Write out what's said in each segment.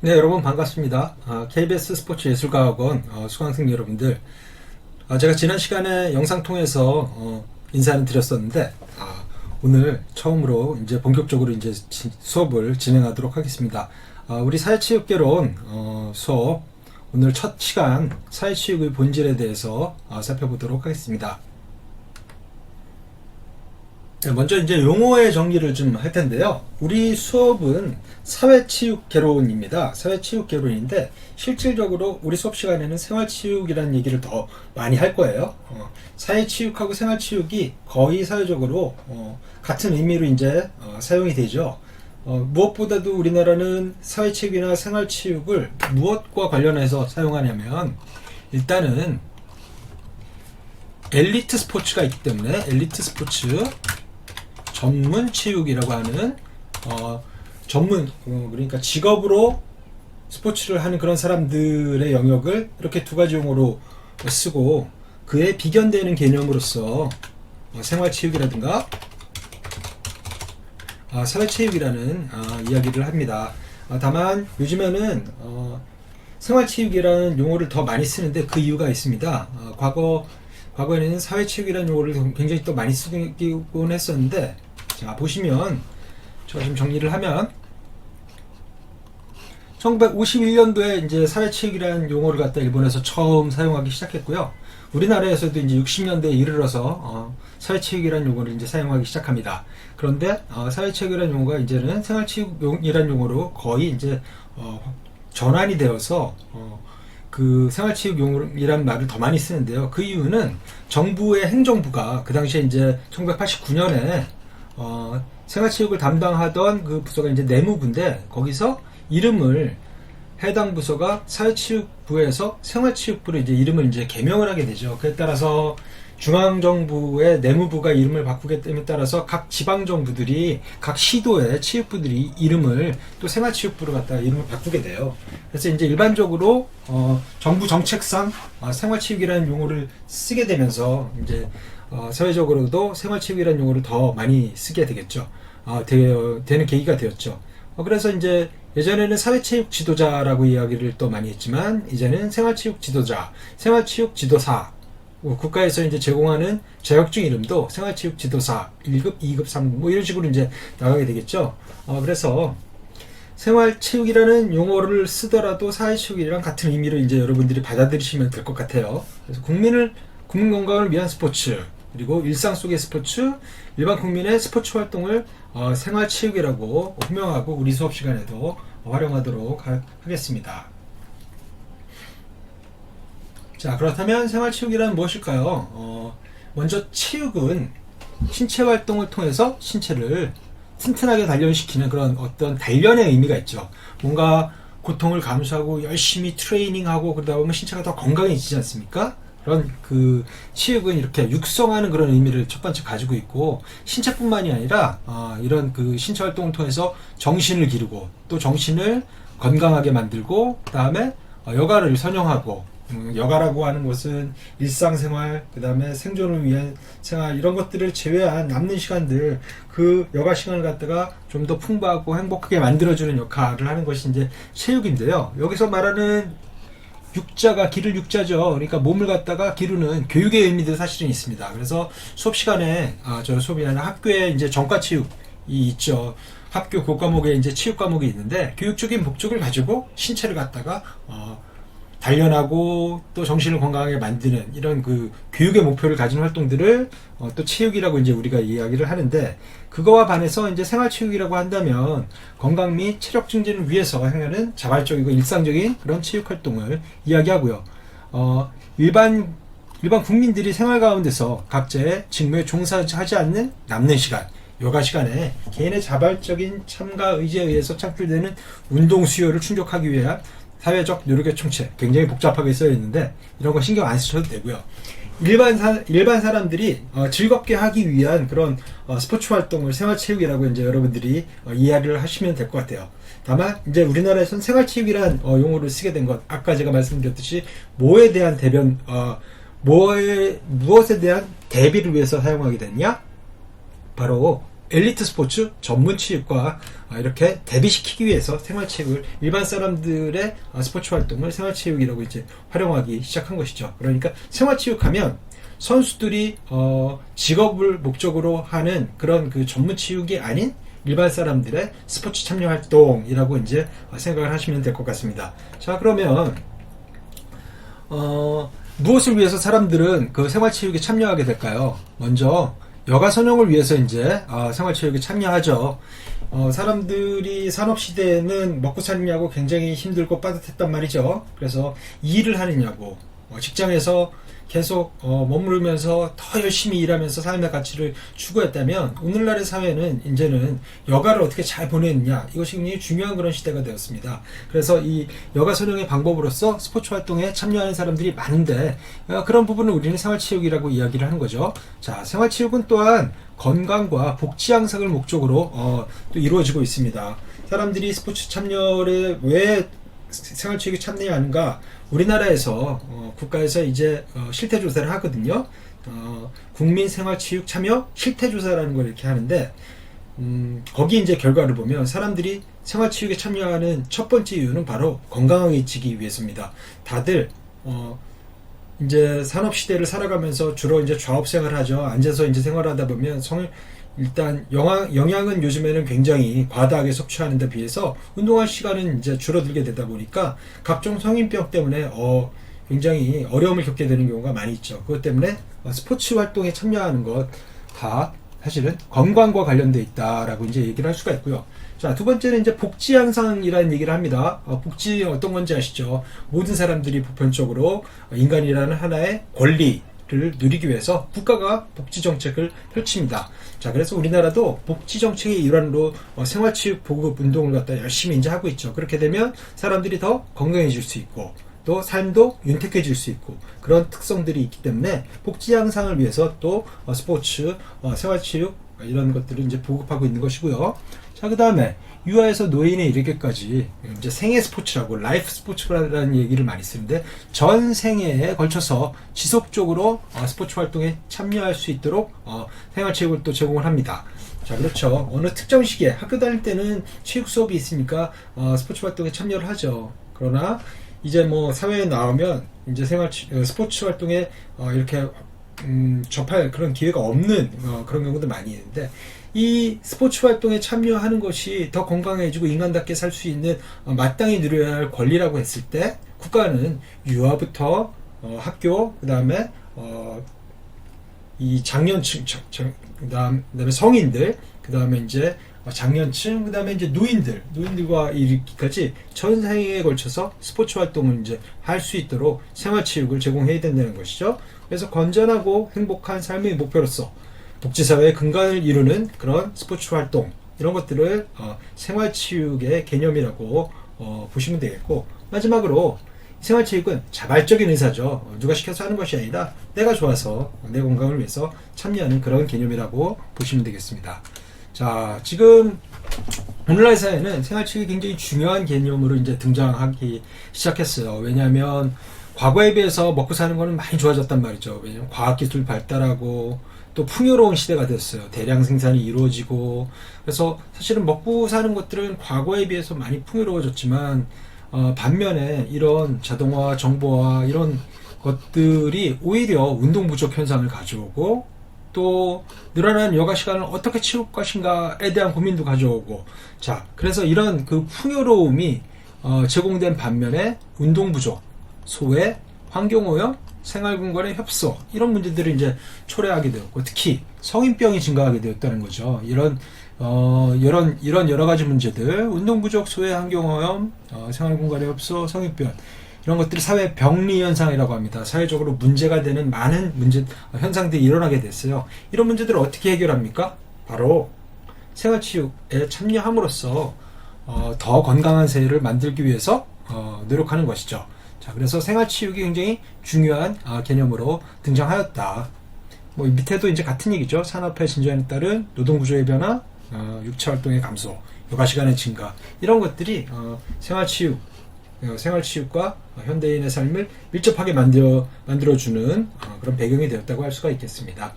네, 여러분 반갑습니다. KBS 스포츠 예술과학원 수강생 여러분들, 제가 지난 시간에 영상 통해서 인사를 드렸었는데, 오늘 처음으로 이제 본격적으로 이제 수업을 진행하도록 하겠습니다. 우리 사회체육개론 수업, 오늘 첫 시간 사회체육의 본질에 대해서 살펴보도록 하겠습니다. 네, 먼저 이제 용어의 정리를 좀 할 텐데요. 우리 수업은 사회치육개론입니다. 사회치육개론인데 실질적으로 우리 수업 시간에는 생활치육이라는 얘기를 더 많이 할 거예요. 사회치육하고 생활치육이 거의 사회적으로 같은 의미로 이제 사용이 되죠. 무엇보다도 우리나라는 사회치육이나 생활치육을 무엇과 관련해서 사용하냐면, 일단은 엘리트 스포츠가 있기 때문에 엘리트 스포츠 전문 체육이라고 하는 전문, 그러니까 직업으로 스포츠를 하는 그런 사람들의 영역을 이렇게 두 가지 용어로 쓰고, 그에 비견되는 개념으로서 생활체육이라든가 사회체육이라는 이야기를 합니다. 다만 요즘에는 생활체육이라는 용어를 더 많이 쓰는데 그 이유가 있습니다. 과거에는 사회체육이라는 용어를 굉장히 또 많이 쓰곤 했었는데, 자, 보시면 제가 좀 정리를 하면 1951년도에 이제 사회체육이라는 용어를 갖다 일본에서 처음 사용하기 시작했고요. 우리나라에서도 이제 60년대에 이르러서 사회체육이라는 용어를 이제 사용하기 시작합니다. 그런데 사회체육이라는 용어가 이제는 생활체육이라는 용어로 거의 이제 전환이 되어서 그 생활체육용이라는 말을 더 많이 쓰는데요. 그 이유는 정부의 행정부가 그 당시에 이제 1989년에 생활체육을 담당하던 그 부서가 이제 내무부인데, 거기서 이름을 해당 부서가 사회체육부에서 생활체육부로 이제 이름을 이제 개명을 하게 되죠. 그에 따라서 중앙정부의 내무부가 이름을 바꾸게 됨에 따라서 각 지방정부들이, 각 시도의 체육부들이 이름을 또 생활체육부로 갖다가 이름을 바꾸게 돼요. 그래서 이제 일반적으로 정부 정책상 생활체육이라는 용어를 쓰게 되면서 이제 사회적으로도 생활체육이라는 용어를 더 많이 쓰게 되겠죠. 되는 계기가 되었죠. 그래서 이제 예전에는 사회체육 지도자라고 이야기를 또 많이 했지만, 이제는 생활체육 지도자, 생활체육 지도사, 국가에서 이제 제공하는 자격증 이름도 생활체육 지도사 1급, 2급, 3급 뭐 이런 식으로 이제 나가게 되겠죠. 그래서 생활체육이라는 용어를 쓰더라도 사회체육이랑 같은 의미로 이제 여러분들이 받아들이시면 될 것 같아요. 그래서 국민 건강을 위한 스포츠, 그리고 일상 속의 스포츠, 일반 국민의 스포츠 활동을 생활체육이라고 호명하고 우리 수업 시간에도 활용하도록 하겠습니다. 자, 그렇다면 생활체육이란 무엇일까요? 먼저 체육은 신체 활동을 통해서 신체를 튼튼하게 단련시키는 그런 어떤 단련의 의미가 있죠. 뭔가 고통을 감수하고 열심히 트레이닝하고 그러다 보면 신체가 더 건강해지지 않습니까? 그런 그 체육은 이렇게 육성하는 그런 의미를 첫 번째 가지고 있고, 신체뿐만이 아니라 이런 그 신체 활동을 통해서 정신을 기르고, 또 정신을 건강하게 만들고, 그 다음에 여가를 선용하고, 여가라고 하는 것은 일상생활, 그 다음에 생존을 위한 생활, 이런 것들을 제외한 남는 시간들, 그 여가 시간을 갖다가 좀 더 풍부하고 행복하게 만들어주는 역할을 하는 것이 이제 체육인데요. 여기서 말하는 육자가 기를 육자죠. 그러니까 몸을 갖다가 기르는 교육의 의미도 사실은 있습니다. 그래서 수업 시간에 저 수업이 아니라 학교에 이제 전과 체육이 있죠. 학교 교과목에 이제 체육 과목이 있는데, 교육적인 목적을 가지고 신체를 갖다가 단련하고 또 정신을 건강하게 만드는 이런 그 교육의 목표를 가진 활동들을 또 체육이라고 이제 우리가 이야기를 하는데, 그거와 반해서 이제 생활체육이라고 한다면 건강 및 체력 증진을 위해서 행하는 자발적이고 일상적인 그런 체육 활동을 이야기하고요. 일반 국민들이 생활 가운데서 각자의 직무에 종사하지 않는 남는 시간, 여가 시간에 개인의 자발적인 참가 의지에 의해서 창출되는 운동 수요를 충족하기 위한 사회적 노력의 총체, 굉장히 복잡하게 쓰여 있는데 이런 거 신경 안 쓰셔도 되고요. 일반 사람들이 즐겁게 하기 위한 그런 스포츠 활동을 생활체육이라고 이제 여러분들이 이해를 하시면 될 것 같아요. 다만 이제 우리나라에서는 생활체육이란 용어를 쓰게 된 것, 아까 제가 말씀드렸듯이 뭐에 대한 무엇에 대한 대비를 위해서 사용하게 됐냐? 바로 엘리트 스포츠, 전문 체육과 이렇게 대비시키기 위해서 생활체육을 일반 사람들의 스포츠 활동을 생활체육이라고 이제 활용하기 시작한 것이죠. 그러니까 생활체육하면 선수들이 직업을 목적으로 하는 그런 그 전문 체육이 아닌 일반 사람들의 스포츠 참여 활동이라고 이제 생각을 하시면 될 것 같습니다. 자, 그러면 무엇을 위해서 사람들은 그 생활체육에 참여하게 될까요? 먼저 여가 선용을 위해서 이제 생활체육에 참여하죠. 사람들이 산업시대에는 먹고 사느냐고 굉장히 힘들고 빠듯했단 말이죠. 그래서 일을 하느냐고 직장에서 계속 머무르면서 더 열심히 일하면서 삶의 가치를 추구했다면 오늘날의 사회는 이제는 여가를 어떻게 잘 보내느냐, 이것이 굉장히 중요한 그런 시대가 되었습니다. 그래서 이 여가 선용의 방법으로서 스포츠 활동에 참여하는 사람들이 많은데 그런 부분을 우리는 생활체육이라고 이야기를 하는 거죠. 자, 생활체육은 또한 건강과 복지 향상을 목적으로 또 이루어지고 있습니다. 사람들이 스포츠 참여를 왜 생활체육에 참여하는가? 우리나라에서 국가에서 이제 실태조사를 하거든요. 국민생활체육 참여 실태조사라는 걸 이렇게 하는데 거기 이제 결과를 보면 사람들이 생활체육에 참여하는 첫 번째 이유는 바로 건강해지기 위해서입니다. 다들 이제 산업시대를 살아가면서 주로 이제 좌업생활을 하죠. 앉아서 이제 생활하다 보면 일단 영양은 요즘에는 굉장히 과다하게 섭취하는 데 비해서 운동할 시간은 이제 줄어들게 되다 보니까 각종 성인병 때문에 굉장히 어려움을 겪게 되는 경우가 많이 있죠. 그것 때문에 스포츠 활동에 참여하는 것 다 사실은 건강과 관련돼 있다라고 이제 얘기를 할 수가 있고요. 자, 두 번째는 이제 복지 향상이라는 얘기를 합니다. 복지 어떤 건지 아시죠? 모든 사람들이 보편적으로 인간이라는 하나의 권리를 누리기 위해서 국가가 복지 정책을 펼칩니다. 자, 그래서 우리나라도 복지 정책의 일환으로 생활체육 보급 운동을 갖다 열심히 이제 하고 있죠. 그렇게 되면 사람들이 더 건강해질 수 있고 또 삶도 윤택해질 수 있고 그런 특성들이 있기 때문에 복지 향상을 위해서 또 스포츠, 생활체육 이런 것들을 이제 보급하고 있는 것이고요. 자, 그 다음에 유아에서 노인에 이르기까지 이제 생애 스포츠라고 라이프 스포츠라는 얘기를 많이 쓰는데 전 생애에 걸쳐서 지속적으로 스포츠 활동에 참여할 수 있도록 생활체육을 또 제공을 합니다. 자, 그렇죠. 어느 특정 시기에 학교 다닐 때는 체육 수업이 있으니까 스포츠 활동에 참여를 하죠. 그러나 이제 뭐 사회에 나오면 이제 스포츠 활동에 이렇게 접할 그런 기회가 없는 그런 경우도 많이 있는데 이 스포츠 활동에 참여하는 것이 더 건강해지고 인간답게 살 수 있는 마땅히 누려야 할 권리라고 했을 때 국가는 유아부터 학교, 그 다음에 이 장년층, 그 다음에 성인들, 그 다음에 이제 장년층, 그 다음에 이제 노인들과 이르기까지 전 생애에 걸쳐서 스포츠 활동을 이제 할 수 있도록 생활체육을 제공해야 된다는 것이죠. 그래서 건전하고 행복한 삶의 목표로서 복지사회의 근간을 이루는 그런 스포츠 활동, 이런 것들을 생활체육의 개념이라고 보시면 되겠고, 마지막으로 생활체육은 자발적인 의사죠. 누가 시켜서 하는 것이 아니라 내가 좋아서 내 건강을 위해서 참여하는 그런 개념이라고 보시면 되겠습니다. 자, 지금 오늘날 사회는 생활체육이 굉장히 중요한 개념으로 이제 등장하기 시작했어요. 왜냐하면 과거에 비해서 먹고 사는 거는 많이 좋아졌단 말이죠. 왜냐하면 과학기술 발달하고 또 풍요로운 시대가 됐어요. 대량 생산이 이루어지고, 그래서 사실은 먹고 사는 것들은 과거에 비해서 많이 풍요로워졌지만 반면에 이런 자동화, 정보화 이런 것들이 오히려 운동 부족 현상을 가져오고 또 늘어나는 여가 시간을 어떻게 채울 것인가에 대한 고민도 가져오고, 자, 그래서 이런 그 풍요로움이 제공된 반면에 운동 부족, 소외, 환경오염, 생활공간의 협소, 이런 문제들을 이제 초래하게 되었고, 특히 성인병이 증가하게 되었다는 거죠. 이런 여러 가지 문제들, 운동 부족, 소외, 환경오염, 생활공간의 협소, 성인병, 이런 것들이 사회 병리 현상이라고 합니다. 사회적으로 문제가 되는 많은 현상들이 일어나게 됐어요. 이런 문제들을 어떻게 해결합니까? 바로 생활체육에 참여함으로써 더 건강한 사회를 만들기 위해서 노력하는 것이죠. 자, 그래서 생활체육이 굉장히 중요한 개념으로 등장하였다. 뭐 밑에도 이제 같은 얘기죠. 산업화의 진전에 따른 노동구조의 변화, 육체활동의 감소, 여가시간의 증가, 이런 것들이 생활체육과 현대인의 삶을 밀접하게 만들어주는 그런 배경이 되었다고 할 수가 있겠습니다.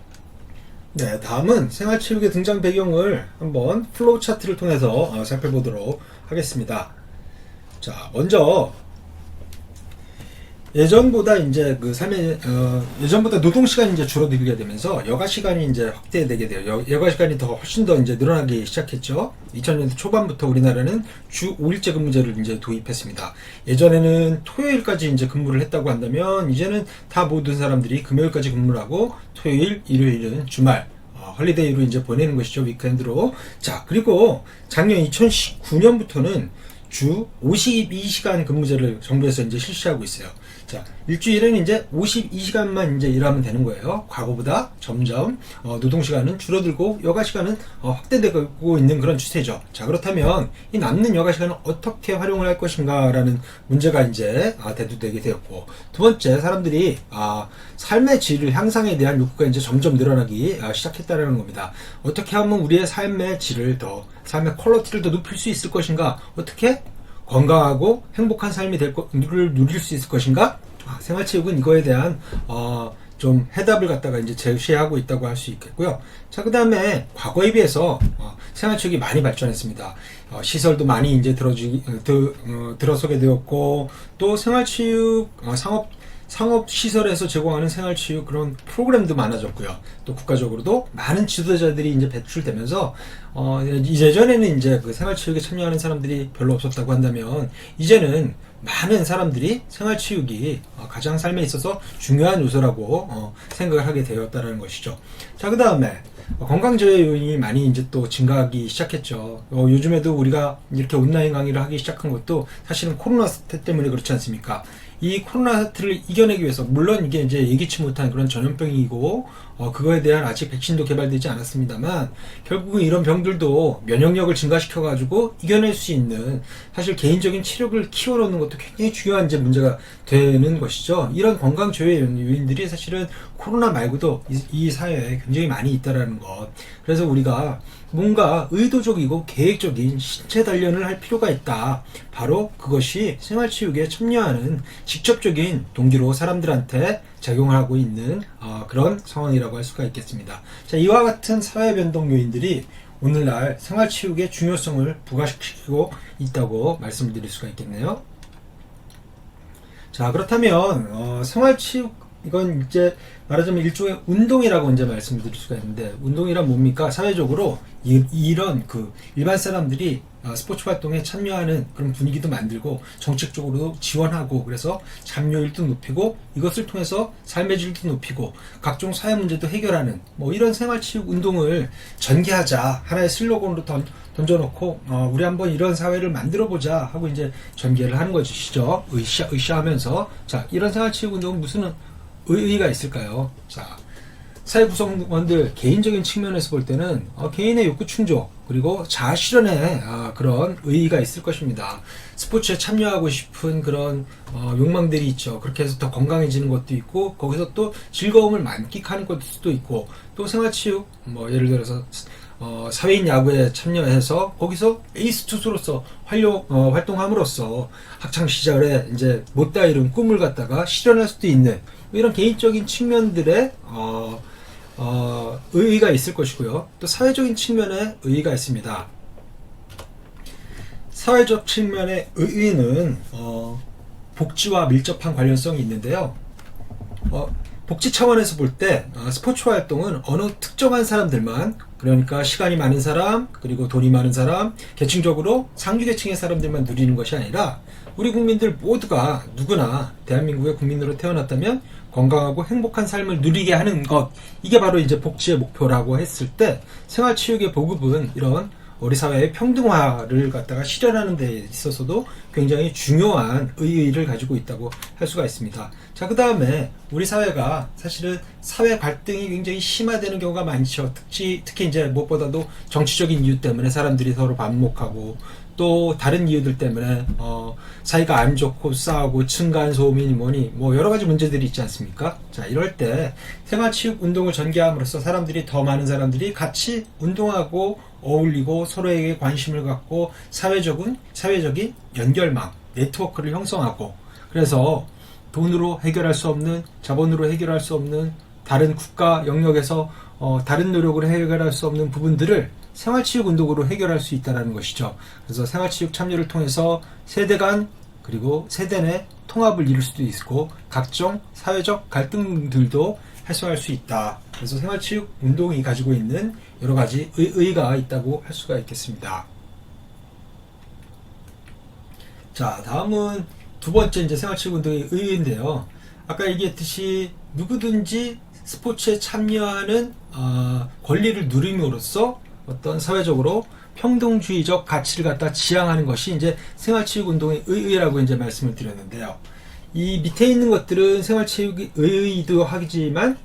네, 다음은 생활체육의 등장 배경을 한번 플로우 차트를 통해서 살펴보도록 하겠습니다. 자, 먼저 예전보다 이제 그 삶의 예전보다 노동 시간이 이제 줄어들게 되면서 여가 시간이 이제 확대되게 돼요. 여가 시간이 더 훨씬 더 이제 늘어나기 시작했죠. 2000년대 초반부터 우리나라는 주 5일제 근무제를 이제 도입했습니다. 예전에는 토요일까지 이제 근무를 했다고 한다면 이제는 다 모든 사람들이 금요일까지 근무를 하고 토요일, 일요일은 주말 헐리데이로 이제 보내는 것이죠. 위크엔드로. 자, 그리고 작년 2019년부터는 주 52시간 근무제를 정부에서 이제 실시하고 있어요. 자, 일주일은 이제 52시간만 이제 일하면 되는 거예요. 과거보다 점점 노동시간은 줄어들고 여가시간은 확대되고 있는 그런 추세죠. 자, 그렇다면 이 남는 여가시간을 어떻게 활용을 할 것인가 라는 문제가 이제 대두되게 되었고, 두 번째, 사람들이 삶의 질을 향상에 대한 욕구가 이제 점점 늘어나기 시작했다는 겁니다. 어떻게 하면 우리의 삶의 질을 더, 삶의 퀄리티를 더 높일 수 있을 것인가, 어떻게 건강하고 행복한 삶이 누릴 수 있을 것인가? 생활체육은 이거에 대한 좀 해답을 갖다가 이제 제시하고 있다고 할 수 있겠고요. 자, 그 다음에 과거에 비해서 생활체육이 많이 발전했습니다. 시설도 많이 이제 들어서게 되었고, 또 생활체육 상업시설에서 제공하는 생활치유 그런 프로그램도 많아졌고요. 또 국가적으로도 많은 지도자들이 이제 배출되면서, 예전에는 이제 그 생활치유에 참여하는 사람들이 별로 없었다고 한다면, 이제는 많은 사람들이 생활치유기 가장 삶에 있어서 중요한 요소라고 생각을 하게 되었다는 것이죠. 자, 그 다음에 건강저해 요인이 많이 이제 또 증가하기 시작했죠. 요즘에도 우리가 이렇게 온라인 강의를 하기 시작한 것도 사실은 코로나 사태 때문에 그렇지 않습니까? 이 코로나 사태를 이겨내기 위해서, 물론 이게 이제 예기치 못한 그런 전염병이고 그거에 대한 아직 백신도 개발되지 않았습니다만, 결국은 이런 병들도 면역력을 증가시켜 가지고 이겨낼 수 있는, 사실 개인적인 체력을 키워놓는 것도 굉장히 중요한 이제 문제가 되는 것이죠. 이런 건강 저해 요인들이 사실은 코로나 말고도 이 사회에 굉장히 많이 있다라는 것. 그래서 우리가 뭔가 의도적이고 계획적인 신체 단련을 할 필요가 있다. 바로 그것이 생활치유에 참여하는 직접적인 동기로 사람들한테 작용을 하고 있는 그런 상황이라고 할 수가 있겠습니다. 자, 이와 같은 사회 변동 요인들이 오늘날 생활치유의 중요성을 부각시키고 있다고 말씀을 드릴 수가 있겠네요. 자, 그렇다면 생활치유, 이건 이제 말하자면 일종의 운동이라고 이제 말씀드릴 수가 있는데, 운동이란 뭡니까? 사회적으로 이런 그 일반 사람들이 스포츠 활동에 참여하는 그런 분위기도 만들고 정책적으로도 지원하고, 그래서 참여율도 높이고 이것을 통해서 삶의 질도 높이고 각종 사회 문제도 해결하는 뭐 이런 생활치유 운동을 전개하자, 하나의 슬로건으로 던져놓고 우리 한번 이런 사회를 만들어보자 하고 이제 전개를 하는 것이죠. 으쌰으쌰하면서. 자, 이런 생활치유 운동은 무슨 의의가 있을까요? 자, 사회 구성원들 개인적인 측면에서 볼 때는 개인의 욕구 충족, 그리고 자아 실현에 그런 의의가 있을 것입니다. 스포츠에 참여하고 싶은 그런 욕망들이 있죠. 그렇게 해서 더 건강해지는 것도 있고, 거기서 또 즐거움을 만끽하는 것도 있고, 또 생활치유, 뭐 예를 들어서 사회인 야구에 참여해서 거기서 에이스 투수로서 활동함으로써 학창 시절에 이제 못다 이룬 꿈을 갖다가 실현할 수도 있는 이런 개인적인 측면들의 의의가 있을 것이고요. 또 사회적인 측면에 의의가 있습니다. 사회적 측면의 의의는 복지와 밀접한 관련성이 있는데요. 복지 차원에서 볼 때 스포츠 활동은 어느 특정한 사람들만, 그러니까 시간이 많은 사람, 그리고 돈이 많은 사람, 계층적으로 상류 계층의 사람들만 누리는 것이 아니라 우리 국민들 모두가 누구나 대한민국의 국민으로 태어났다면 건강하고 행복한 삶을 누리게 하는 것, 이게 바로 이제 복지의 목표라고 했을 때, 생활치유의 보급은 이런 우리 사회의 평등화를 갖다가 실현하는 데 있어서도 굉장히 중요한 의의를 가지고 있다고 할 수가 있습니다. 자, 그 다음에 우리 사회가 사실은 사회 갈등이 굉장히 심화되는 경우가 많죠. 특히 이제 무엇보다도 정치적인 이유 때문에 사람들이 서로 반목하고, 또 다른 이유들 때문에 사이가 안 좋고 싸우고 층간소음이니 뭐니 뭐 여러 가지 문제들이 있지 않습니까? 자, 이럴 때 생활치육 운동을 전개함으로써 사람들이, 더 많은 사람들이 같이 운동하고 어울리고 서로에게 관심을 갖고 사회적인 연결망, 네트워크를 형성하고, 그래서 돈으로 해결할 수 없는, 자본으로 해결할 수 없는 다른 국가 영역에서 다른 노력으로 해결할 수 없는 부분들을 생활치육 운동으로 해결할 수 있다는 것이죠. 그래서 생활치육 참여를 통해서 세대 간 그리고 세대 내 통합을 이룰 수도 있고 각종 사회적 갈등들도 해소할 수 있다. 그래서 생활치육 운동이 가지고 있는 여러 가지 의의가 있다고 할 수가 있겠습니다. 자, 다음은 두 번째 이제 생활치육 운동의 의의인데요. 아까 얘기했듯이 누구든지 스포츠에 참여하는 권리를 누림으로써 어떤 사회적으로 평등주의적 가치를 갖다 지향하는 것이 이제 생활치육 운동의 의의라고 이제 말씀을 드렸는데요. 이 밑에 있는 것들은 생활체육의 의의도 하지만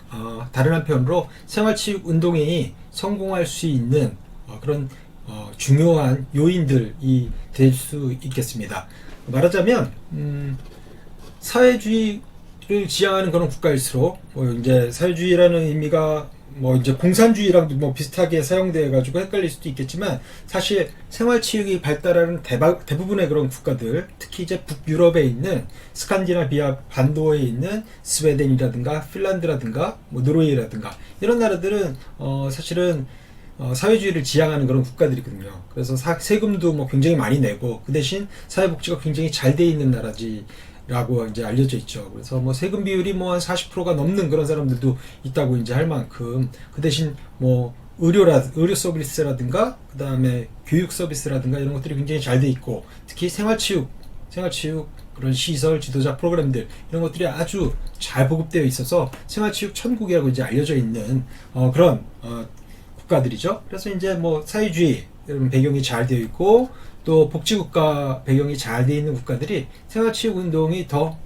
다른 한편으로 생활체육 운동이 성공할 수 있는 그런 중요한 요인들이 될 수 있겠습니다. 말하자면 사회주의를 지향하는 그런 국가일수록 이제 사회주의라는 의미가 이제 공산주의랑도 비슷하게 사용돼 가지고 헷갈릴 수도 있겠지만 사실 생활치육이 발달하는 대부분의 그런 국가들, 특히 이제 북유럽에 있는 스칸디나비아 반도에 있는 스웨덴이라든가 핀란드라든가 노르웨이라든가 이런 나라들은 사실은 사회주의를 지향하는 그런 국가들이거든요. 그래서 세금도 굉장히 많이 내고 그 대신 사회복지가 굉장히 잘 돼 있는 나라라고 이제 알려져 있죠. 그래서 세금 비율이 한 40%가 넘는 그런 사람들도 있다고 이제 할 만큼 그 대신 의료 서비스라든가 그 다음에 교육 서비스라든가 이런 것들이 굉장히 잘 돼 있고 특히 생활치육 그런 시설, 지도자 프로그램들 이런 것들이 아주 잘 보급되어 있어서 생활치육 천국이라고 이제 알려져 있는 그런 국가들이죠. 그래서 이제 사회주의 이런 배경이 잘 되어 있고 또 복지국가 배경이 잘 되어 있는 국가들이 생활치육 운동이 더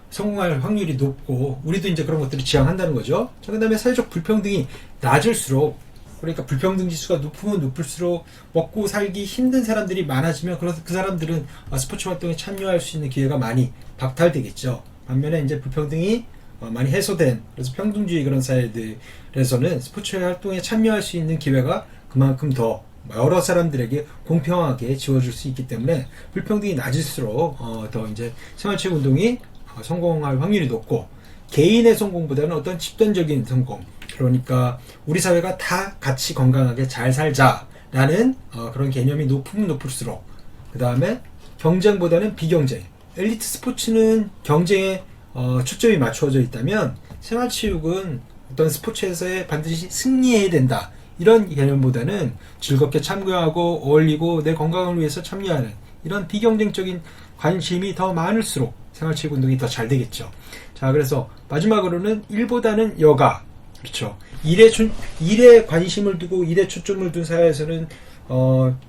성공할 확률이 높고 우리도 이제 그런 것들을 지향한다는 거죠. 자, 그 다음에 사회적 불평등이 낮을수록 그러니까 불평등 지수가 높으면 높을수록 먹고 살기 힘든 사람들이 많아지면 그 사람들은 스포츠 활동에 참여할 수 있는 기회가 많이 박탈되겠죠. 반면에 이제 불평등이 많이 해소된 그래서 평등주의 그런 사회들에서는 스포츠 활동에 참여할 수 있는 기회가 그만큼 더 여러 사람들에게 공평하게 지워질 수 있기 때문에 불평등이 낮을수록 더 이제 생활체육 운동이 성공할 확률이 높고 개인의 성공보다는 어떤 집단적인 성공 그러니까 우리 사회가 다 같이 건강하게 잘 살자라는 그런 개념이 높으면 높을수록 그 다음에 경쟁보다는 비경쟁 엘리트 스포츠는 경쟁에 초점이 맞춰져 있다면 생활체육은 어떤 스포츠에서 반드시 승리해야 된다 이런 개념보다는 즐겁게 참여하고 어울리고 내 건강을 위해서 참여하는 이런 비경쟁적인 관심이 더 많을수록 생활체육 운동이 더 잘 되겠죠. 자, 그래서 마지막으로는 일보다는 여가 그렇죠. 일에 관심을 두고 일에 초점을 둔 사회에서는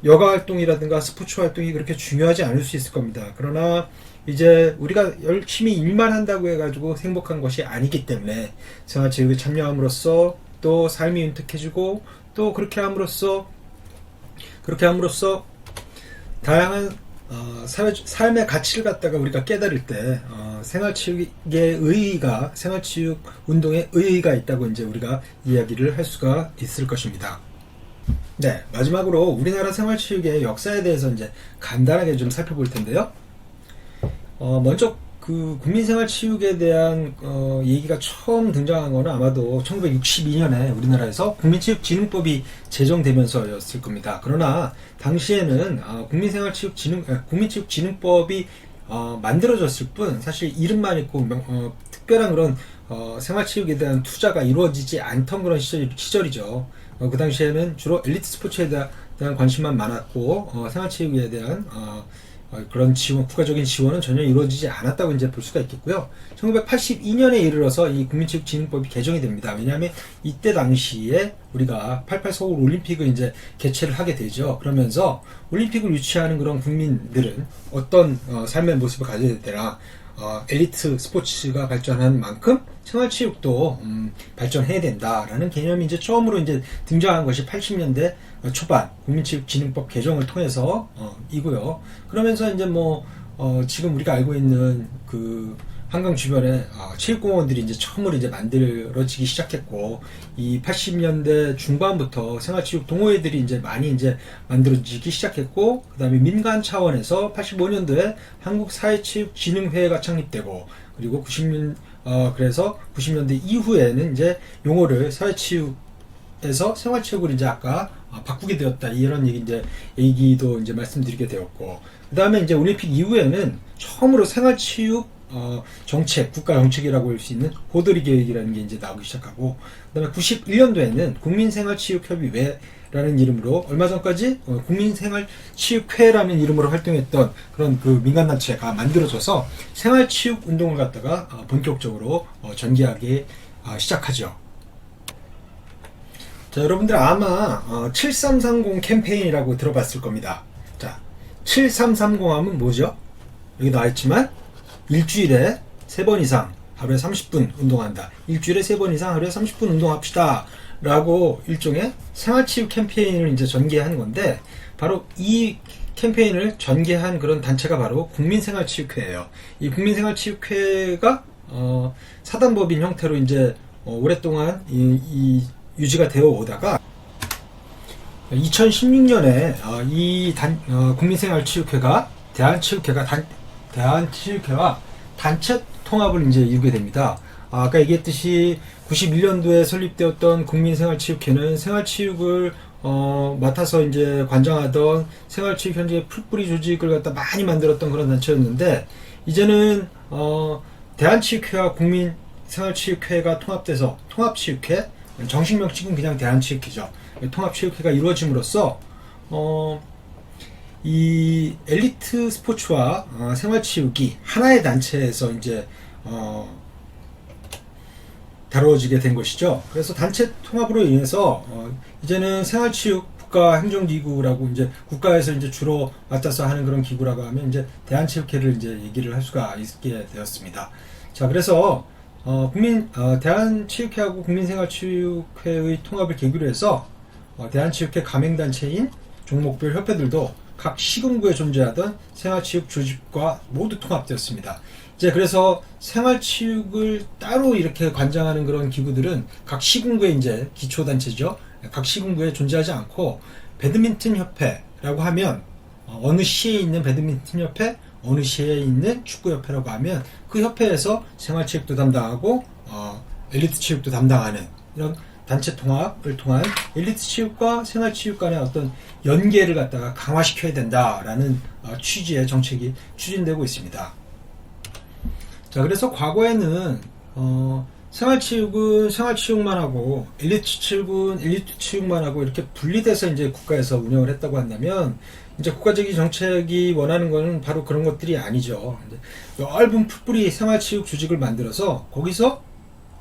여가 활동이라든가 스포츠 활동이 그렇게 중요하지 않을 수 있을 겁니다. 그러나 이제 우리가 열심히 일만 한다고 해가지고 행복한 것이 아니기 때문에 생활체육에 참여함으로써 또 삶이 윤택해지고 또 그렇게 함으로써 다양한 삶의 가치를 갖다가 우리가 깨달을 때 생활체육의 의의가 생활체육 운동의 의의가 있다고 이제 우리가 이야기를 할 수가 있을 것입니다. 네, 마지막으로 우리나라 생활체육의 역사에 대해서 이제 간단하게 좀 살펴볼 텐데요. 먼저 그 국민생활체육에 대한 얘기가 처음 등장한 거는 아마도 1962년에 우리나라에서 국민체육진흥법이 제정되면서였을 겁니다. 그러나 당시에는 국민체육진흥법이 만들어졌을 뿐 사실 이름만 있고 특별한 그런 생활체육에 대한 투자가 이루어지지 않던 그런 시절이죠. 그 당시에는 주로 엘리트 스포츠에 대한 관심만 많았고 생활체육에 대한 그런 국가적인 지원은 전혀 이루어지지 않았다고 이제 볼 수가 있겠고요. 1982년에 이르러서 이 국민체육진흥법이 개정이 됩니다. 왜냐하면 이때 당시에 우리가 88 서울 올림픽을 이제 개최를 하게 되죠. 그러면서 올림픽을 유치하는 그런 국민들은 어떤 삶의 모습을 가져야 되나 엘리트 스포츠가 발전하는 만큼 생활체육도 발전해야 된다라는 개념이 이제 처음으로 이제 등장한 것이 80년대 초반 국민체육진흥법 개정을 통해서 이고요. 그러면서 이제 지금 우리가 알고 있는 그 한강 주변에 체육공원들이 이제 처음으로 이제 만들어지기 시작했고 이 80년대 중반부터 생활체육 동호회들이 이제 많이 이제 만들어지기 시작했고 그다음에 민간 차원에서 85년도에 한국사회체육진흥회가 창립되고 그리고 그래서 90년대 이후에는 이제 용어를 사회체육에서 생활체육으로 이제 아까 바꾸게 되었다. 이런 얘기도 이제 말씀드리게 되었고, 그 다음에 이제 올림픽 이후에는 처음으로 생활체육 정책, 국가 정책이라고 할 수 있는 호드리 계획이라는 게 이제 나오기 시작하고, 그 다음에 91년도에는 국민생활체육협의회라는 이름으로, 얼마 전까지 국민생활체육회라는 이름으로 활동했던 그런 그 민간단체가 만들어져서 생활체육 운동을 갖다가 본격적으로 전개하기 시작하죠. 자, 여러분들 아마 7330 캠페인이라고 들어봤을 겁니다. 자, 7330 하면 뭐죠? 여기 나와있지만 일주일에 3번 이상 하루에 30분 운동한다. 일주일에 3번 이상 하루에 30분 운동합시다. 라고 일종의 생활체육 캠페인을 이제 전개하는 건데, 바로 이 캠페인을 전개한 그런 단체가 바로 국민생활체육회예요. 이 국민생활체육회가 사단법인 형태로 이제 오랫동안 유지가 되어 오다가 2016년에 국민생활체육회가 대한체육회와 단체 통합을 이제 이루게 됩니다. 아까 얘기했듯이 91년도에 설립되었던 국민생활체육회는 생활체육을 맡아서 이제 관장하던 생활체육 현재 풀뿌리 조직을 갖다 많이 만들었던 그런 단체였는데, 이제는 대한체육회와 국민생활체육회가 통합돼서 통합체육회, 정식명 찍은 그냥 대한체육회죠. 통합체육회가 이루어짐으로써 이 엘리트 스포츠와 생활체육이 하나의 단체에서 이제 다루어지게 된 것이죠. 그래서 단체 통합으로 인해서 이제는 생활체육 국가행정기구라고, 이제 국가에서 이제 주로 맡아서 하는 그런 기구라고 하면 이제 대한체육회를 이제 얘기를 할 수가 있게 되었습니다. 자, 그래서 대한체육회하고 국민생활체육회의 통합을 계기로 해서 대한체육회 가맹단체인 종목별 협회들도 각 시군구에 존재하던 생활체육 조직과 모두 통합되었습니다. 이제 그래서 생활체육을 따로 이렇게 관장하는 그런 기구들은 각 시군구에 이제 기초단체죠. 각 시군구에 존재하지 않고, 배드민턴 협회라고 하면 어느 시에 있는 배드민턴 협회, 어느 시에 있는 축구 협회라고 하면 그 협회에서 생활체육도 담당하고 엘리트 체육도 담당하는 이런 단체 통합을 통한 엘리트 체육과 생활체육 간의 어떤 연계를 갖다가 강화시켜야 된다라는 취지의 정책이 추진되고 있습니다. 자, 그래서 과거에는 생활체육은 생활체육만 하고 엘리트 체육은 엘리트 체육만 하고 이렇게 분리돼서 이제 국가에서 운영을 했다고 한다면, 이제 국가적인 정책이 원하는 것은 바로 그런 것들이 아니죠. 넓은 풀뿌리 생활체육 조직을 만들어서 거기서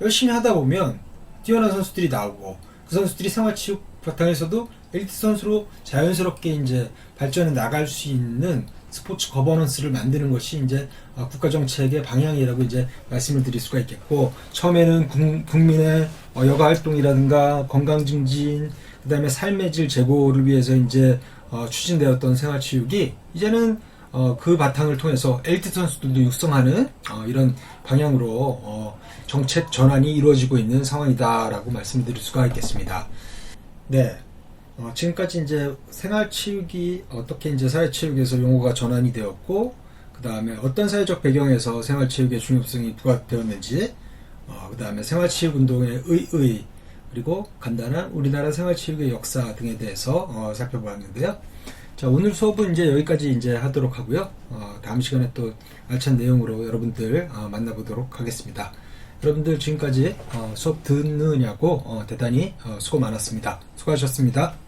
열심히 하다 보면 뛰어난 선수들이 나오고, 그 선수들이 생활체육 바탕에서도 엘리트 선수로 자연스럽게 이제 발전해 나갈 수 있는 스포츠 거버넌스를 만드는 것이 이제 국가 정책의 방향이라고 이제 말씀을 드릴 수가 있겠고, 처음에는 국민의 여가 활동이라든가 건강 증진, 그다음에 삶의 질 제고를 위해서 이제 추진되었던 생활체육이 이제는 그 바탕을 통해서 엘리트 선수들도 육성하는 이런 방향으로 정책 전환이 이루어지고 있는 상황이다라고 말씀드릴 수가 있겠습니다. 네. 지금까지 이제 생활체육이 어떻게 이제 사회체육에서 용어가 전환이 되었고, 그 다음에 어떤 사회적 배경에서 생활체육의 중요성이 부각되었는지, 그 다음에 생활체육 운동의 의의, 그리고 간단한 우리나라 생활체육의 역사 등에 대해서 살펴보았는데요. 자, 오늘 수업은 이제 여기까지 이제 하도록 하고요. 다음 시간에 또 알찬 내용으로 여러분들 만나보도록 하겠습니다. 여러분들 지금까지 수업 듣느냐고 대단히 수고 많았습니다. 수고하셨습니다.